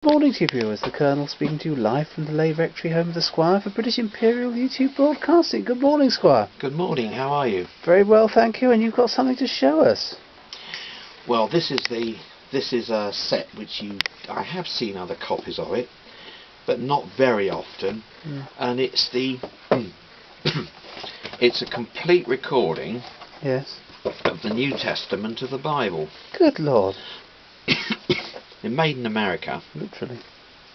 Good morning to you viewers, the Colonel speaking to you live from the Lay Rectory home of the Squire for British Imperial YouTube Broadcasting. Good morning, Squire. Good morning, how are you? Very well, thank you, and you've got something to show us. Well, this is a set which I have seen other copies of it, but not very often, and it's it's a complete recording of the New Testament of the Bible. Good Lord. It's made in America. Literally.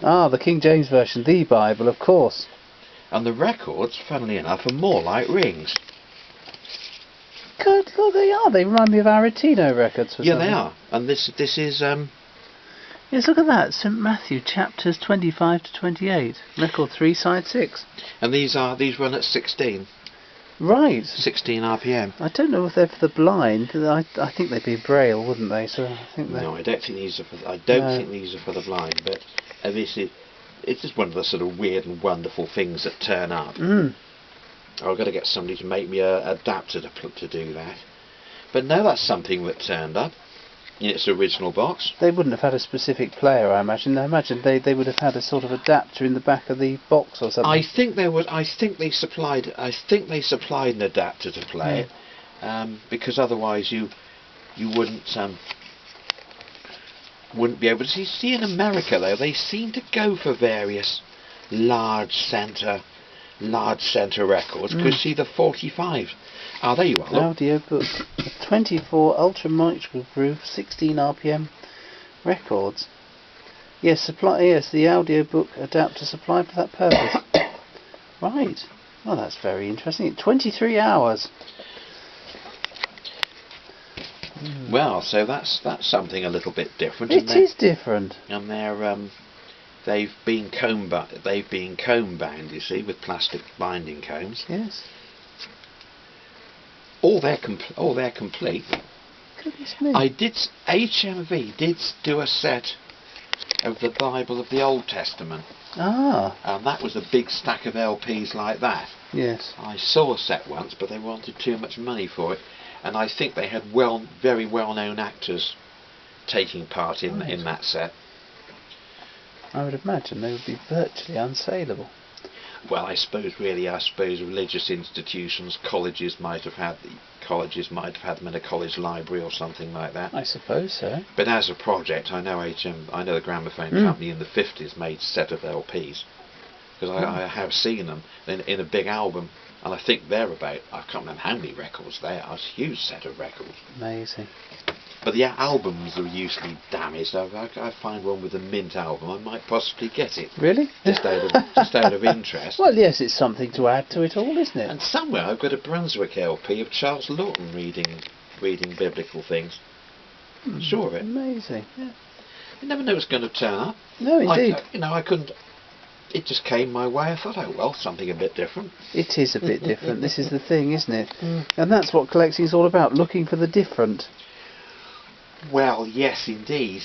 Ah, the King James Version, the Bible, of course. And the records, funnily enough, are more like rings. Good Lord, they are. They remind me of Aretino records. Yeah, they are. And this is Yes, look at that. St Matthew, chapters 25 to 28. Record 3, side 6. And these run at 16. Right. 16 RPM. I don't know if they're for the blind. I think they'd be braille, wouldn't they? So I think they. No, I don't think these are for. I don't think these are for the blind. But obviously, it's just one of the sort of weird and wonderful things that turn up. I've got to get somebody to make me an adapter to do that. But no, that's something that turned up in its original box. They wouldn't have had a specific player, I imagine. I imagine they would have had a sort of adapter in the back of the box or something. I think they supplied an adapter to play it, because otherwise you wouldn't be able to see. In America though, they seem to go for various large centre records. Because see the 45. Oh, there you are. Look. Audio book, 24 ultra microgroof, 16 RPM records. Yes, the audio book adapter supplied for that purpose. Right. Well, that's very interesting. 23 hours. Well, so that's something a little bit different. It is different. And they've been comb bound, you see, with plastic binding combs. Yes. All they're complete. Goodness me. HMV did do a set of the Bible of the Old Testament. Ah. And that was a big stack of LPs like that. Yes. I saw a set once, but they wanted too much money for it. And I think they had very well-known actors taking part in that set. I would imagine they would be virtually unsaleable. Well, I suppose religious institutions, colleges might have had them in a college library or something like that. I suppose so. But as a project, I know the gramophone company in the 50s made a set of LPs, because I have seen them in a big album, and I think they're about, I can't remember how many records they are. It's a huge set of records. Amazing. But the albums are usually damaged. If I find one with a mint album, I might possibly get it. Really? Just out of interest. Well, yes, it's something to add to it all, isn't it? And somewhere I've got a Brunswick LP of Charles Lawton reading biblical things. I'm sure of it. Amazing. Yeah. You never know what's going to turn up. No, indeed. I couldn't. It just came my way. I thought, oh well, something a bit different. It is a bit different. This is the thing, isn't it? And that's what collecting is all about, looking for the different. Well, yes, indeed.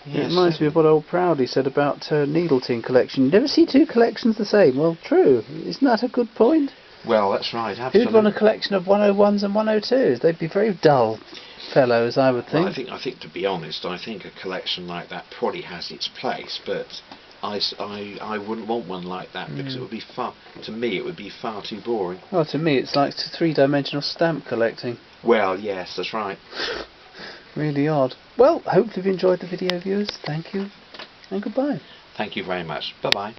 Yes. It reminds me of what old Proudie said about needle tin collection. You never see two collections the same. Well, true. Isn't that a good point? Well, that's right, absolutely. Who'd want a collection of 101s and 102s? They'd be very dull fellows, I would think. Well, I think to be honest, I think a collection like that probably has its place, but I wouldn't want one like that, because it would be far too boring. Well, to me it's like three-dimensional stamp collecting. Well, yes, that's right. Really odd. Well, hopefully you've enjoyed the video, viewers. Thank you, and goodbye. Thank you very much. Bye-bye.